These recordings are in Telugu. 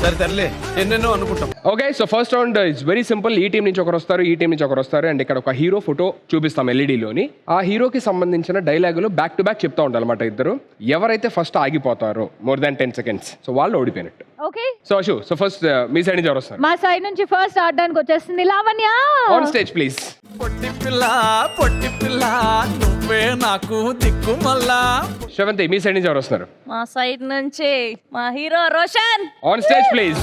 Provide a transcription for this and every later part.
సరే తరలే ఎన్నెన్నో అనుకుంటాం. Okay, so first round it's very simple. ఈ టీం నుంచి ఒకరు వస్తారు, ఈ టీం నుంచి ఒకరు వస్తారు, అండ్ ఇక్కడ ఒక హీరో ఫోటో చూపిస్తాం ఎల్ఈడిలోని. ఆ హీరోకి సంబంధించిన డైలాగులు బ్యాక్ టు బ్యాక్ చెప్తా ఉంటారు అనమాట ఇద్దరు. ఎవరైతే ఫస్ట్ ఆగిపోతారో మోర్ దాన్ 10 seconds, సో వాళ్ళు ఓడిపోయినట్టు. Okay, so Ashu, so first మీ సైడ్ నుంచి ఎవరు వస్తారు? మా సైడ్ నుంచి ఫస్ట్ ఆడడానికి వచ్చేస్తుంది లావణ్య. On stage please. పొట్టి పిల్ల నువ్వే నాకు దిక్కు మళ్ళా. శ్రవంతి, మీ సైడ్ నుంచి ఎవరు వస్తున్నారు? మా సైడ్ నుంచి మా hero Roshan. On stage please.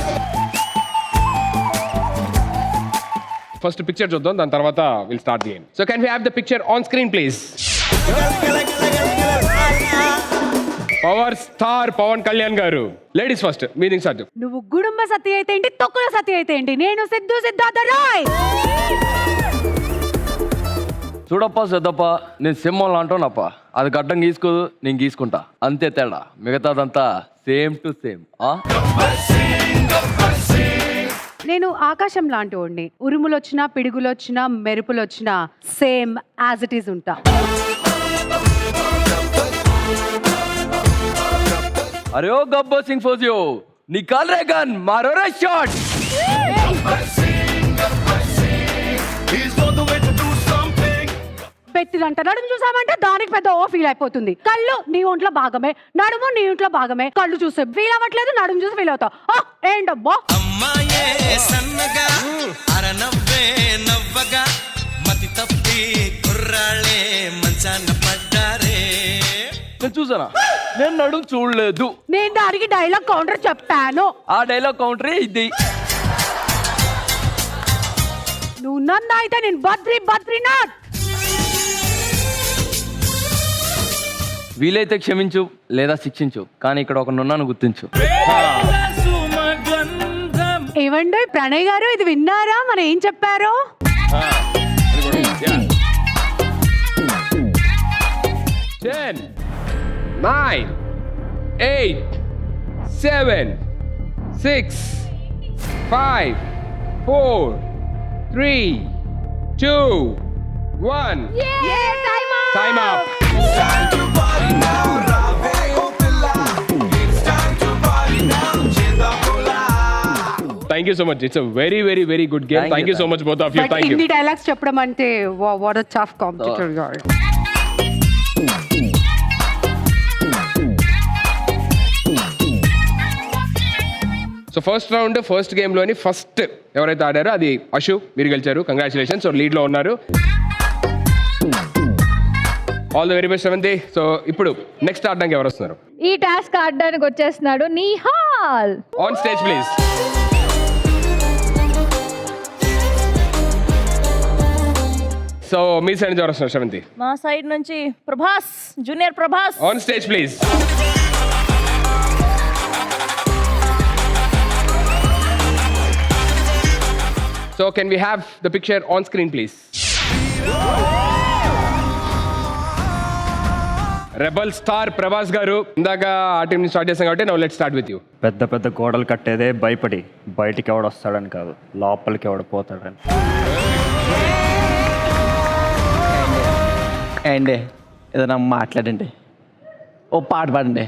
First picture చూద్దాం, దాని తర్వాత will start the game. So can we have the picture on screen please? Power star Pawan Kalyan garu. Ladies first, meaning start. నువ్వు గుడుంబ సత్య అయితే ఏంటి, తొక్కుల సత్య అయితే ఏంటి, నేను సిద్ధార్థ రాయ్. చూడప్ప సిద్ధప్ప, నేను సింహం అంటానప్ప. అది గడ్డం గీసుకోదు, నేను గీసుకుంటా, అంతే తేడా. మిగతాదంతా సేమ్ టు సేమ్. నేను ఆకాశం లాంటి వాడిని. ఉరుములు వచ్చినా, పిడుగులు వచ్చినా, మెరుపులు వచ్చినా సేమ్ యాజ్ ఇట్ ఈస్ ఉంటా. అరే ఓ గబ్బర్ సింగ్ ఫోజియో, నీ కాల్ రే గన్ మారో రే షాట్. పెట్టిదంట నడుము చూసామంటే దానికి పెద్ద ఓ ఫీల్ అయిపోతుంది. కళ్ళు నీ ఒంట్లో భాగమే, నడుము నీ ఒంట్లో భాగమే. కళ్ళు చూస్తే ఫీల్ అవ్వట్లేదు, నడుము చూసి ఫీల్ అవుతావు. ఏంటబ్బా అమ్మాయే సన్నగా అరనవ్వే నవ్వగా మతి తప్పి కుర్రాళ్ళే మంచాన పడ్డారే. నేను చూసానా? నేను నడుము చూడలేదు. నేను దానికి డైలాగ్ కౌంటర్ చెప్పాను. ఆ డైలాగ్ కౌంటరే ఇది. నువ్వు నన్ను అయితే నేను బద్రీనాథ్. వీలైతే క్షమించు లేదా శిక్షించు, కానీ ఇక్కడ ఒక నున్నాను గుర్తించు. ఏవండి ప్రణయ్ గారు, ఇది విన్నారా మనం ఏం చెప్పారో? 10, 9, 8, 7, 6, 5, 4, 3, 2, 1. Time up. Thank you so much. It's a very, very, very good game. Thank you so much, both of you. Thank you. ఇన్ని డైలాగ్స్ చెప్పడం అంటే what a tough competitor you are. So first round first game లోని ఫస్ట్ ఎవరైతే ఆడారో అది అశు, మీరు గెలిచారు. కంగ్రాచులేషన్స్. సో లీడ్ లో ఉన్నారు. All the very best Sravanthi. So ఇప్పుడు నెక్స్ట్ ఆడడానికి ఎవరు వస్తున్నారు? ఈ టాస్క్ ఆడడానికి వచ్చేస్తున్నాడు Nihal. On stage please. So మీ సైడ్ నుంచి ఎవరు వస్తున్నారు శ్రవంతి? మా సైడ్ నుంచి Prabhas, junior Prabhas. On stage please. So can we have the picture on screen please? Rebel star Prabhas garu. ఇందాక ఆ టీం నుంచి స్టార్ట్ చేసాం కాబట్టి now let's start with you. పెద్ద పెద్ద గోడలు కట్టేదే భయపడి, బయటికి ఎవడు వస్తాడని కాదు, లోపలికి ఎవడు పోతాడని. అండి ఏదైనా మాట్లాడండి, ఓ పాట పాడండి.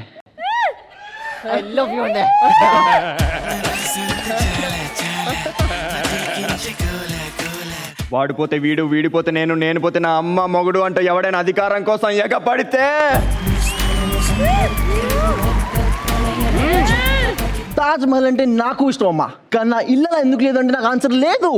వాడిపోతే వీడు, వీడిపోతే నేను, నేను పోతే నా అమ్మ మొగుడు అంటూ ఎవడైనా అధికారం కోసం ఎగపడితే తాజ్ మహల్ అంటే నాకు ఇష్టం అమ్మా, కానీ నా ఇళ్ళలో ఎందుకు లేదంటే నాకు ఆన్సర్ లేదు.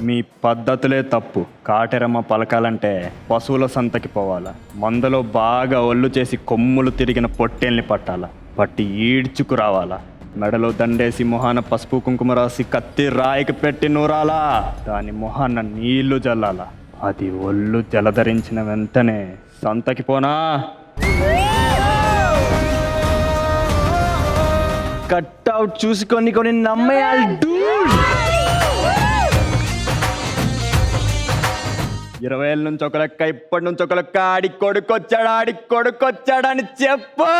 మీ పద్ధతులే తప్పు. కాటెరమ్మ పలకాలంటే పశువుల సంతకి పోవాలా, మందలో బాగా ఒళ్ళు చేసి కొమ్ములు తిరిగిన పొట్టేల్ని పట్టాలా, పట్టి ఈడ్చుకు రావాలా, మెడలో దండేసి మొహాన పసుపు కుంకుమ రాసి కత్తి రాయికి పెట్టి నూరాలా, దాని మొహాన నీళ్లు జల్లాలా, అది ఒళ్ళు జలధరించిన వెంటనే సంతకి పోనా. కట్అవుట్ చూసుకొని కొన్ని నమ్మేయాలి. 20 ఏళ్ళ నుంచి ఒక లెక్క, ఇప్పటి నుంచి ఒక లెక్క. ఆడి కొడుకొచ్చాడని చెప్పు.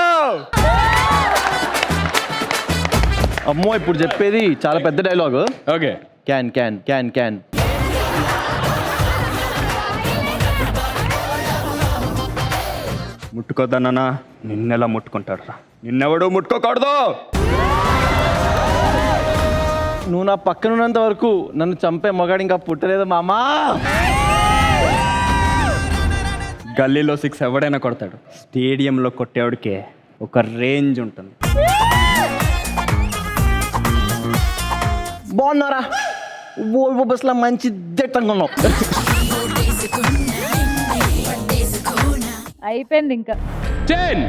అమ్మో, ఇప్పుడు చెప్పేది చాలా పెద్ద dialogue. Okay. Can can can can. ముట్టుకోద్దన్నా నిన్నెలా ముట్టుకుంటాడు రా, నిన్నెవడూ ముట్టుకోకూడదు. నువ్వు నా పక్కన ఉన్నంత వరకు నన్ను చంపే మగాడు ఇంకా పుట్టలేదు మామా. గల్లీలో 6 ఎవడైనా కొడతాడు, స్టేడియంలో కొట్టేవాడికే ఒక రేంజ్ ఉంటుంది. బాగున్నారా? ఓల్వో బస్లో మంచి దిట్టంగా ఉన్నావు. అయిపోయింది ఇంకా 10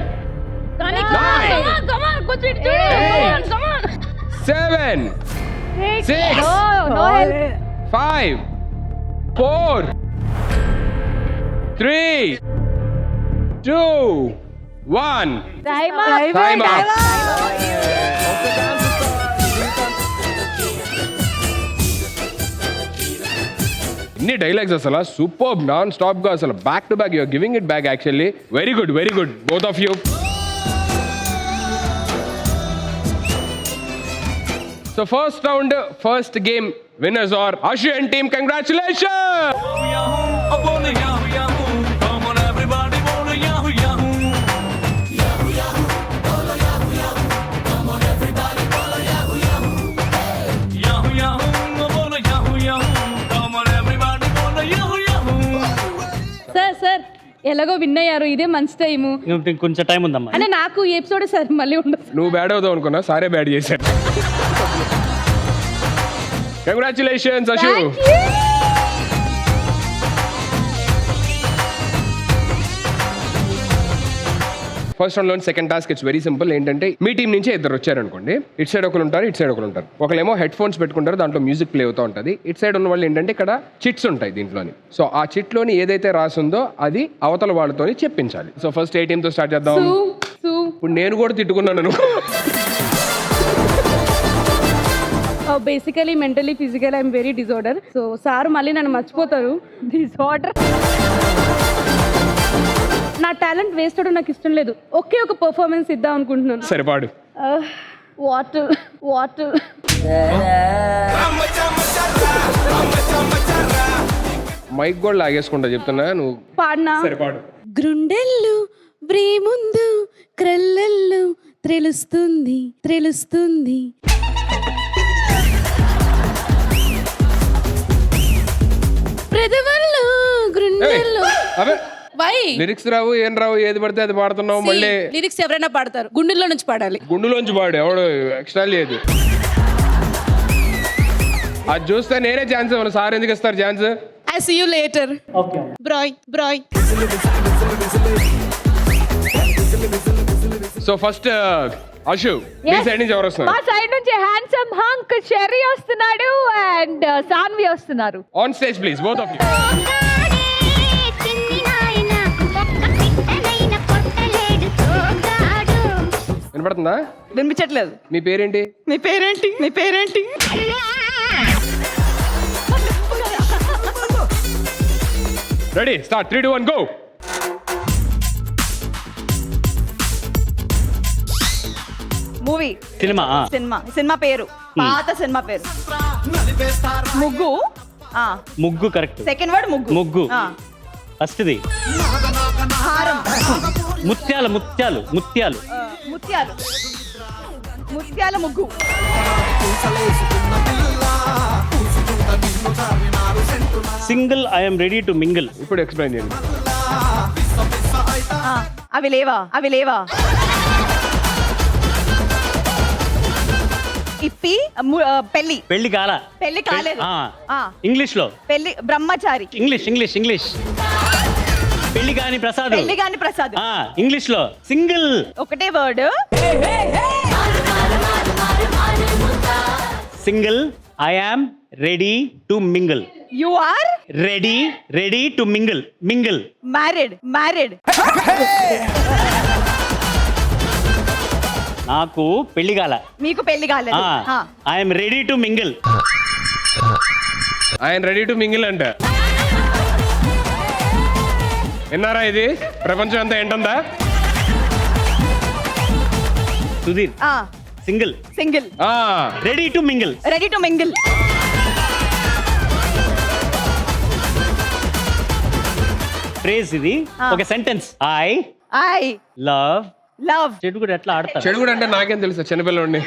కానీ 9 come on, కొంచెం ఇటు చూడు. 8 Come on. 7 6 No help. 5 4 3 2 1 Time up. Time up. ఇన్ని డైలాగ్స్ అసలు సూపర్, నాన్ స్టాప్ గా అసలు back to back you're giving it back actually. Very good both of you. So first round first game winners are Ashu and team. Congratulation. Sir ఎలాగో విన్ అయ్యారు, ఇదే మంచి టైము. కొంచెం టైం ఉందమ్మా. అంటే నాకు ఈ ఎపిసోడ్ సార్ మళ్ళీ ఉండదు. నువ్వు బ్యాడ్ అవుతావు అనుకున్నా, సారే బ్యాడ్ చేశారు. కంగ్రాచులేషన్స్ అశు. ఫస్ట్ రౌండ్ లో second task it's very simple. ఏంటంటే మీ టీం నుంచి ఇద్దరు వచ్చారనుకోండి, ఇటు సైడ్ ఒకరు ఉంటారు, ఇటు సైడ్ ఒకరు ఉంటారు. ఒకరేమో హెడ్ ఫోన్స్ పెట్టుకుంటారు, దాంట్లో మ్యూజిక్ ప్లే అవుతూ ఉంటుంది. ఇటు సైడ్ ఉన్న వాళ్ళు ఏంటంటే ఇక్కడ చిట్స్ ఉంటాయి దీంట్లోని. సో ఆ చిట్లోని ఏదైతే రాసిందో అది అవతల వాళ్ళతోని చెప్పించాలి. సో ఫస్ట్ ఏ టీమ్ తో స్టార్ట్ చేద్దాం. ఇప్పుడు నేను కూడా తిట్టుకున్నాను. Basically mentally physical I'm very disorder. So sir మళ్ళీ నన్ను మర్చిపోతారు. Disorder. నా టాలెంట్ వేస్ట్ అవడం నాకు ఇష్టం లేదు. ఒకే ఒక పర్ఫార్మెన్స్ ఇద్దాం అనుకుంటున్నాను. సరిపాడు. వాటర్ మైక్ కూడా లాగేసుకుంటా చెప్తున్నా, నువ్వు పాడినా. సరిపాడు. గ్రుండెల్లు బ్రేముందు క్రల్లెల్లు త్రెలుస్తుంది త్రెలుస్తుంది. ప్రదవల్లు గ్రుండెల్లు. అవే వై లిరిక్స్ రావు, ఏం రావు, ఏది పడితే అది పాడుతున్నావు. మళ్ళీ లిరిక్స్ ఎవరైనా పాడతారు, గుండెల్లో నుంచి పాడాలి. గుండులోంచి పాడు, ఎవడు ఎక్స్ట్రా లేదు. అది చూస్తే నేనే ఛాన్స్ ఇవ్వను. సార్ ఎందుకు ఇస్తారు chance? I see you later. బ్రాయ్. సో ఫస్ట్ అశు, మీ సైడ్ నుంచి ఎవరు మా వస్తున్నారు? సైడ్ నుంచి హ్యాండ్సమ్ హంక్ చెర్రీ వస్తున్నాడు అండ్ సాన్వి వస్తున్నారు. On stage please, both of you. వినపడుతుందా? వినిపించట్లేదు. మీ పేరేంటి? మీ పేరేంటి? Ready, start. 3 2 1 గో. మూవీ, సినిమా పేరు, పాత సినిమా పేరు. ముగ్గు కరెక్ట్. సెకండ్ వర్డ్ ముగ్గు. ఫస్ట్ది హారం, ముత్యాలు. ముత్యాలు ముగ్గు. Single I'm ready to mingle. ఇప్పుడు ఎక్స్ప్లెయిన్ చేయండి. అవి లేవా. ఇప్పి పెళ్లి కాలేదు. ఇంగ్లీష్ లో పెళ్లి బ్రహ్మచారి. ఇంగ్లీష్ పెళ్లి కాని ప్రసాద్. ఇంగ్లీష్ లో సింగిల్. ఒకటే word. Single I am ready to mingle. You are ready to mingle. Married. నాకు పెళ్లి కాల. మీకు పెళ్లి కాలేదు. I'm ready to mingle. ఆయన రెడీ టు మింగిల్ అంట. విన్నారా? ఇది ప్రపంచం అంతా ఏంటందా? Sudheer single ready to mingle. Phrase ఇది ఒక sentence. I I love love చెడు కూడా ఎట్లా ఆడతారు చెడు కూడా అంటే నాకేం తెలుసు చిన్నపిల్లండి.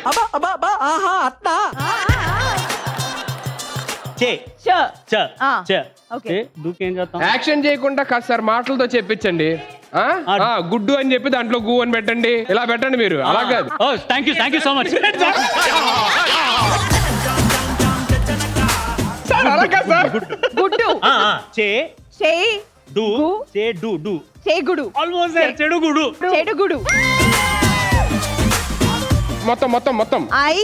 చే ష చ ఆ, చ ఓకే. దూకేం చేస్తాం యాక్షన్ చేయకుండా కాదు సార్ మాటలతో చెప్పించండి. గుడ్డు అని చెప్పి దాంట్లో గు అని పెట్టండి, ఇలా పెట్టండి మీరు, అలా కాదు. Oh thank you so much sir అలా కాదు సార్. గుడ్డు చే చేయి డు గు. చే డు డు చేగుడు ఆల్మోస్ట్ చెడుగుడు చెడుగుడు. మొత్తం మొత్తం మొత్తం ఐ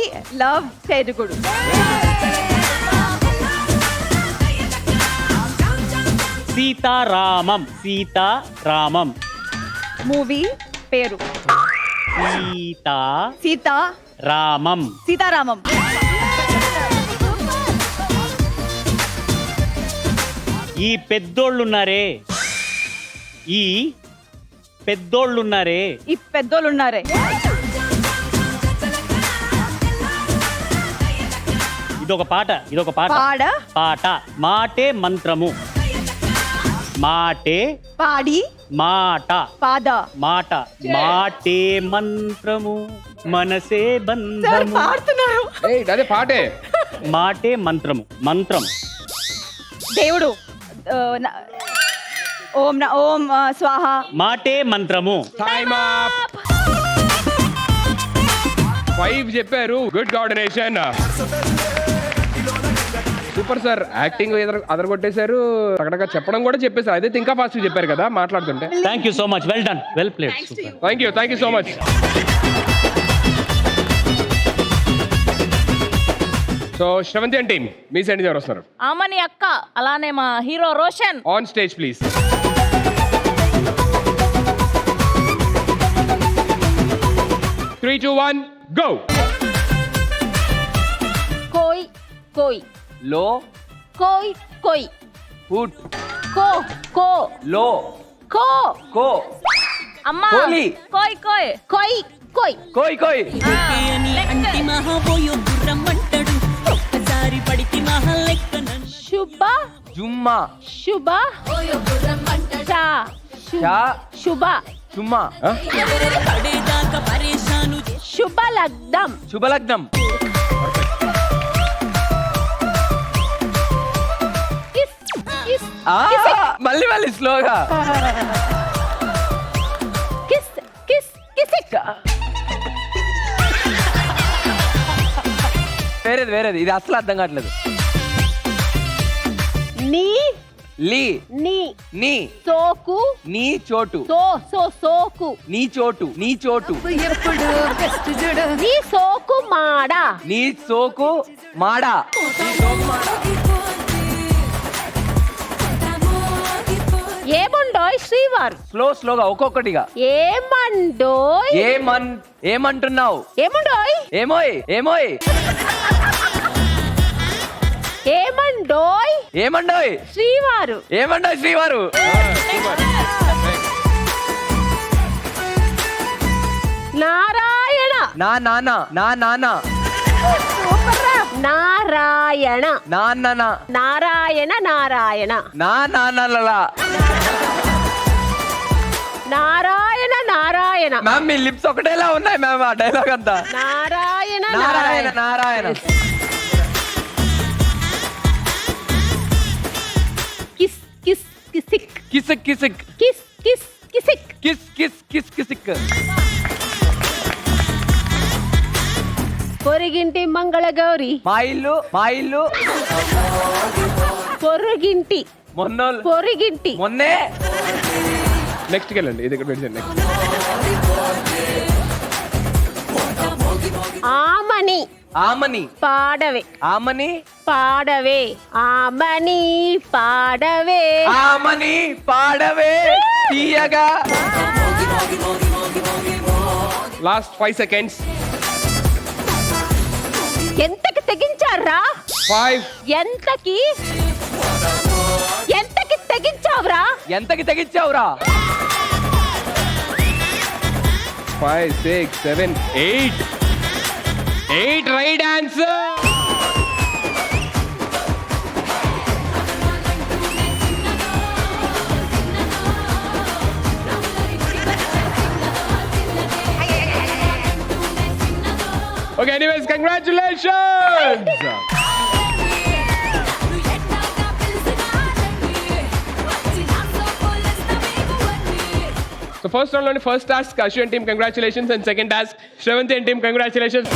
లవ్ చెడుగుడు. సీతారామం సీతారామం మూవీ పేరు సీత రామం సీతారామం. ఈ పెద్దోళ్ళున్నారే ఈ పెద్దోళ్ళున్నారే ఈ పెద్దోళ్ళు ఉన్నారే. ఇదొక పాట పాడ పాట మాటే మంత్రము మాటే పాడి మాట పాద. మాట మాటే మంత్రము మనసే సార్ బంధము పాడుతున్నారు. ఏయ్, అదే పాటే. మాటే మంత్రము మంత్రం దేవుడు ఓం ఓం స్వాహ. మాటే మంత్రము టైమ్ అప్. 5 చెప్పారు. Good coordination. Super sir. Acting అదరగొట్టేశారు, అక్కడ చెప్పడం కూడా చెప్పేశారు. అదైతే ఇంకా ఫాస్ట్ చెప్పారు కదా మాట్లాడుతుంటే. Thank you so much well done well played thank you so much. So Sravanthi and team, me side నుంచి ఎవరు వస్తున్నారు? ఆమని అక్క, అలానే మా hero Roshan. On stage please. Three, 2, 1, go. కోయ్ కోయ్ లో కోయ్ కోయ్ ఫుట్ కో కో లో కో కో అమ్మా కోలి. కోయ్ కోయ్ కోయ్ కోయ్. కోయ్ కోయ్ శుభ జుమ్మా శుభ చా చా శుభ చుమ్మా శుభ లగ్నం శుభలగ్నం కిస్ కిస్ మళ్ళీ మళ్ళీ స్లోగా కిస్ కిస్ కిసిక్. వేరేది ఇది అసలు అర్థం కావట్లేదు. నీ లీ నీ నీ సోకు నీ చోటు సోకు నీ చోటు నీ చోటు నీ సోకు మాడ నీ సోకు మాడా ఏమండోయ్ శ్రీవారు. స్లోగా ఒక్కొక్కటిగా ఏమండోయ్ ఏమంటున్నావు ఏమండోయ్ ఏమోయ్ ఏమోయ్ ఏమండోయ్ ఏమండోయ్ శ్రీవారు. ఏమండోయ్ శ్రీవారు నారాయణ నాన్న నారాయణ నాన్న నారాయణ నారాయణ నాన్నలా నారాయణ నారాయణ మ్యామ్ మీ లిప్స్ ఒకటేలా ఉన్నాయి మ్యామ్ ఆ డైలాగ్ అంతా Narayana Narayana Narayana kiss kiss Kissik Kissik Kissik kiss kiss Kissik kiss kiss kiss Kissik పొరిగింటి మంగళగౌరి మా ఇల్లు పొరుగింటి మొన్నోళ్ళు పొరిగింటి మొన్నే నెక్స్ట్కి వెళ్ళండి, ఇది ఇక్కడ పెట్టండి. నెక్స్ట్ ఆమని పాడవే ఆమని పాడవే తీయగా. Last 5 seconds. ఎంతకి తెగించారా 5, ఎంతకి తెగించావురా ఎంతకి తెగించావురా 5, 6, 7, 8 right answer. Okay anyways congratulations. So first round లోని first task Ashwin team congratulations and second task Sravanthi team congratulations.